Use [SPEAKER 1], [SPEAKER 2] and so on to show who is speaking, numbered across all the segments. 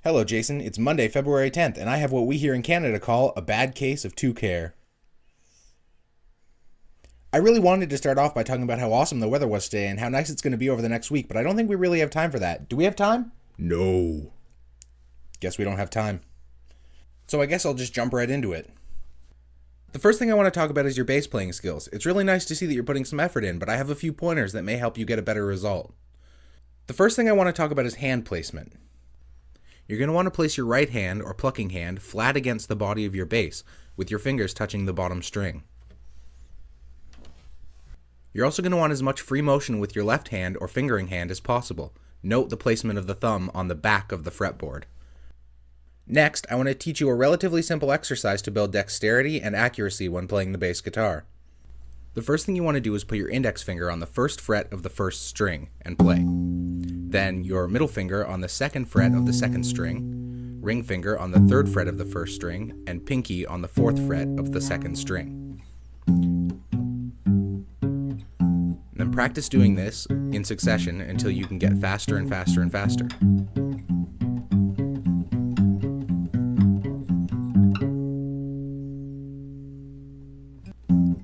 [SPEAKER 1] Hello, Jason. It's Monday, February 10th, and I have what we here in Canada call a bad case of two care. I really wanted to start off by talking about how awesome the weather was today and how nice it's going to be over the next week, but I don't think we really have time for that. Do we have time? No. Guess we don't have time. So I guess I'll just jump right into it. The first thing I want to talk about is your bass playing skills. It's really nice to see that you're putting some effort in, but I have a few pointers that may help you get a better result. The first thing I want to talk about is hand placement. You're going to want to place your right hand or plucking hand flat against the body of your bass, with your fingers touching the bottom string. You're also going to want as much free motion with your left hand or fingering hand as possible. Note the placement of the thumb on the back of the fretboard. Next, I want to teach you a relatively simple exercise to build dexterity and accuracy when playing the bass guitar. The first thing you want to do is put your index finger on the first fret of the first string and play. Then your middle finger on the second fret of the second string, ring finger on the third fret of the first string, and pinky on the fourth fret of the second string. Then practice doing this in succession until you can get faster and faster and faster.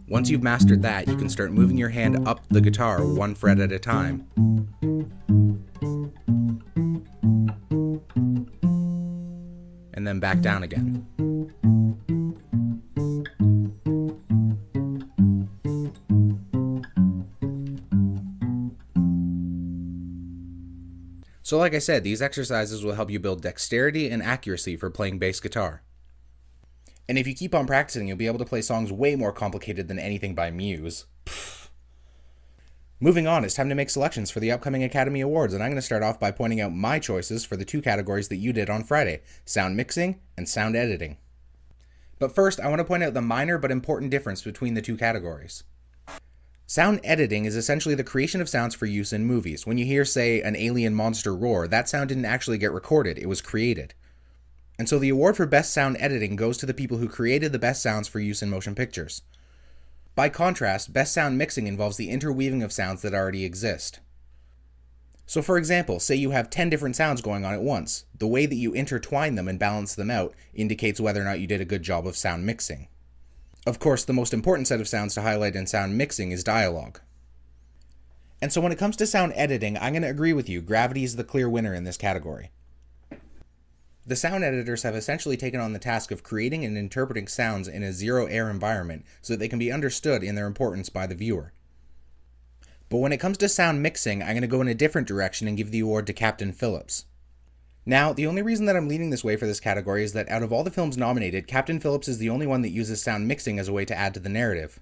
[SPEAKER 1] Once you've mastered that, you can start moving your hand up the guitar one fret at a time. And then back down again. So like I said, these exercises will help you build dexterity and accuracy for playing bass guitar. And if you keep on practicing, you'll be able to play songs way more complicated than anything by Muse. Pfft. Moving on, it's time to make selections for the upcoming Academy Awards, and I'm going to start off by pointing out my choices for the two categories that you did on Friday, sound mixing and sound editing. But first, I want to point out the minor but important difference between the two categories. Sound editing is essentially the creation of sounds for use in movies. When you hear, say, an alien monster roar, that sound didn't actually get recorded, it was created. And so the award for best sound editing goes to the people who created the best sounds for use in motion pictures. By contrast, best sound mixing involves the interweaving of sounds that already exist. So for example, say you have 10 different sounds going on at once. The way that you intertwine them and balance them out indicates whether or not you did a good job of sound mixing. Of course, the most important set of sounds to highlight in sound mixing is dialogue. And so when it comes to sound editing, I'm going to agree with you, Gravity is the clear winner in this category. The sound editors have essentially taken on the task of creating and interpreting sounds in a zero-air environment so that they can be understood in their importance by the viewer. But when it comes to sound mixing, I'm going to go in a different direction and give the award to Captain Phillips. Now, the only reason that I'm leaning this way for this category is that out of all the films nominated, Captain Phillips is the only one that uses sound mixing as a way to add to the narrative.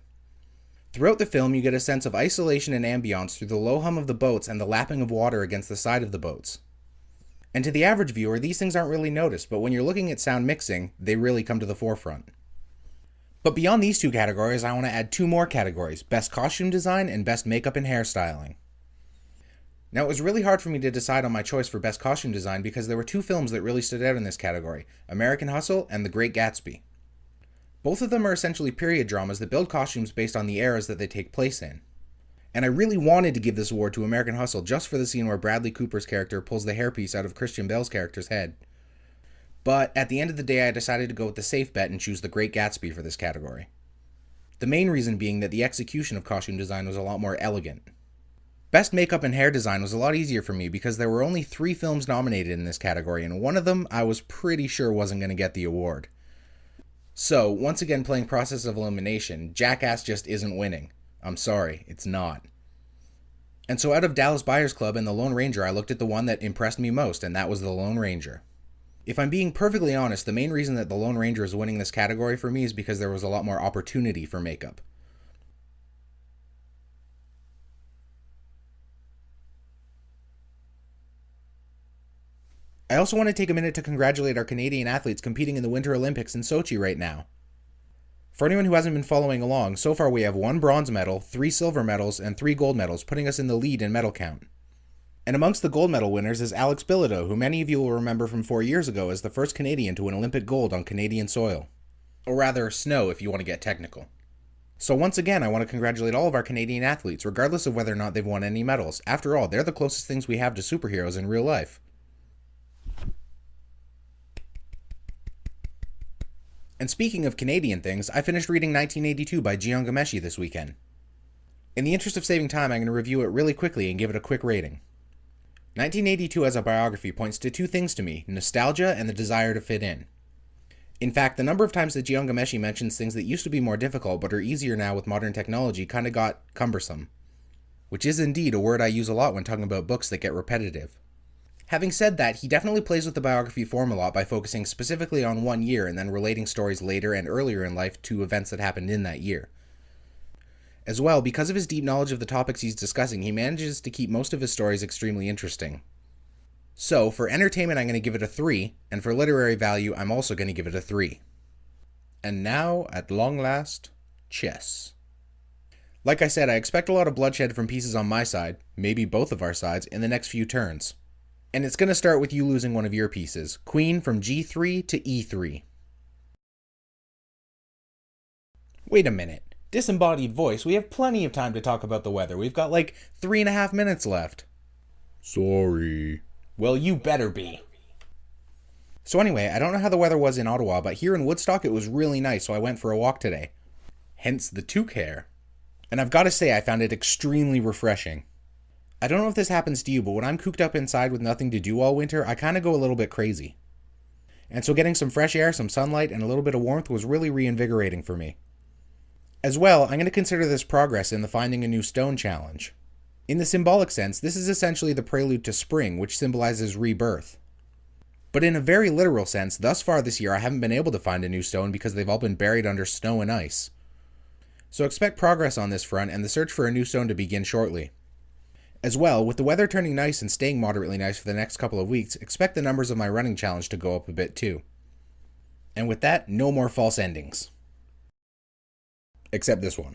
[SPEAKER 1] Throughout the film, you get a sense of isolation and ambiance through the low hum of the boats and the lapping of water against the side of the boats. And to the average viewer, these things aren't really noticed, but when you're looking at sound mixing, they really come to the forefront. But beyond these two categories, I want to add two more categories, Best Costume Design and Best Makeup and Hairstyling. Now, it was really hard for me to decide on my choice for Best Costume Design because there were two films that really stood out in this category, American Hustle and The Great Gatsby. Both of them are essentially period dramas that build costumes based on the eras that they take place in. And I really wanted to give this award to American Hustle just for the scene where Bradley Cooper's character pulls the hairpiece out of Christian Bale's character's head. But at the end of the day, I decided to go with the safe bet and choose The Great Gatsby for this category. The main reason being that the execution of costume design was a lot more elegant. Best Makeup and Hair Design was a lot easier for me because there were only 3 films nominated in this category, and one of them I was pretty sure wasn't going to get the award. So, once again playing process of elimination, Jackass just isn't winning. I'm sorry, it's not. And so out of Dallas Buyers Club and The Lone Ranger, I looked at the one that impressed me most, and that was The Lone Ranger. If I'm being perfectly honest, the main reason that The Lone Ranger is winning this category for me is because there was a lot more opportunity for makeup. I also want to take a minute to congratulate our Canadian athletes competing in the Winter Olympics in Sochi right now. For anyone who hasn't been following along, so far we have 1 bronze medal, 3 silver medals, and 3 gold medals, putting us in the lead in medal count. And amongst the gold medal winners is Alex Bilodeau, who many of you will remember from 4 years ago as the first Canadian to win Olympic gold on Canadian soil. Or rather, snow if you want to get technical. So once again, I want to congratulate all of our Canadian athletes, regardless of whether or not they've won any medals. After all, they're the closest things we have to superheroes in real life. And speaking of Canadian things, I finished reading 1982 by Jian Ghomeshi this weekend. In the interest of saving time, I'm going to review it really quickly and give it a quick rating. 1982 as a biography points to two things to me: nostalgia and the desire to fit in. In fact, the number of times that Jian Ghomeshi mentions things that used to be more difficult but are easier now with modern technology kind of got cumbersome. Which is indeed a word I use a lot when talking about books that get repetitive. Having said that, he definitely plays with the biography form a lot by focusing specifically on one year and then relating stories later and earlier in life to events that happened in that year. As well, because of his deep knowledge of the topics he's discussing, he manages to keep most of his stories extremely interesting. So, for entertainment I'm going to give it a 3, and for literary value I'm also going to give it a 3. And now, at long last, chess. Like I said, I expect a lot of bloodshed from pieces on my side, maybe both of our sides, in the next few turns. And it's going to start with you losing one of your pieces, queen from g3 to e3. Wait a minute. Disembodied voice, we have plenty of time to talk about the weather. We've got like 3.5 minutes left.
[SPEAKER 2] Sorry.
[SPEAKER 1] Well, you better be. So anyway, I don't know how the weather was in Ottawa, but here in Woodstock it was really nice, so I went for a walk today. Hence the toque hair. And I've got to say, I found it extremely refreshing. I don't know if this happens to you, but when I'm cooped up inside with nothing to do all winter, I kind of go a little bit crazy. And so getting some fresh air, some sunlight, and a little bit of warmth was really reinvigorating for me. As well, I'm going to consider this progress in the Finding a New Stone challenge. In the symbolic sense, this is essentially the prelude to spring, which symbolizes rebirth. But in a very literal sense, thus far this year I haven't been able to find a new stone because they've all been buried under snow and ice. So expect progress on this front and the search for a new stone to begin shortly. As well, with the weather turning nice and staying moderately nice for the next couple of weeks, expect the numbers of my running challenge to go up a bit too. And with that, no more false endings. Except this one.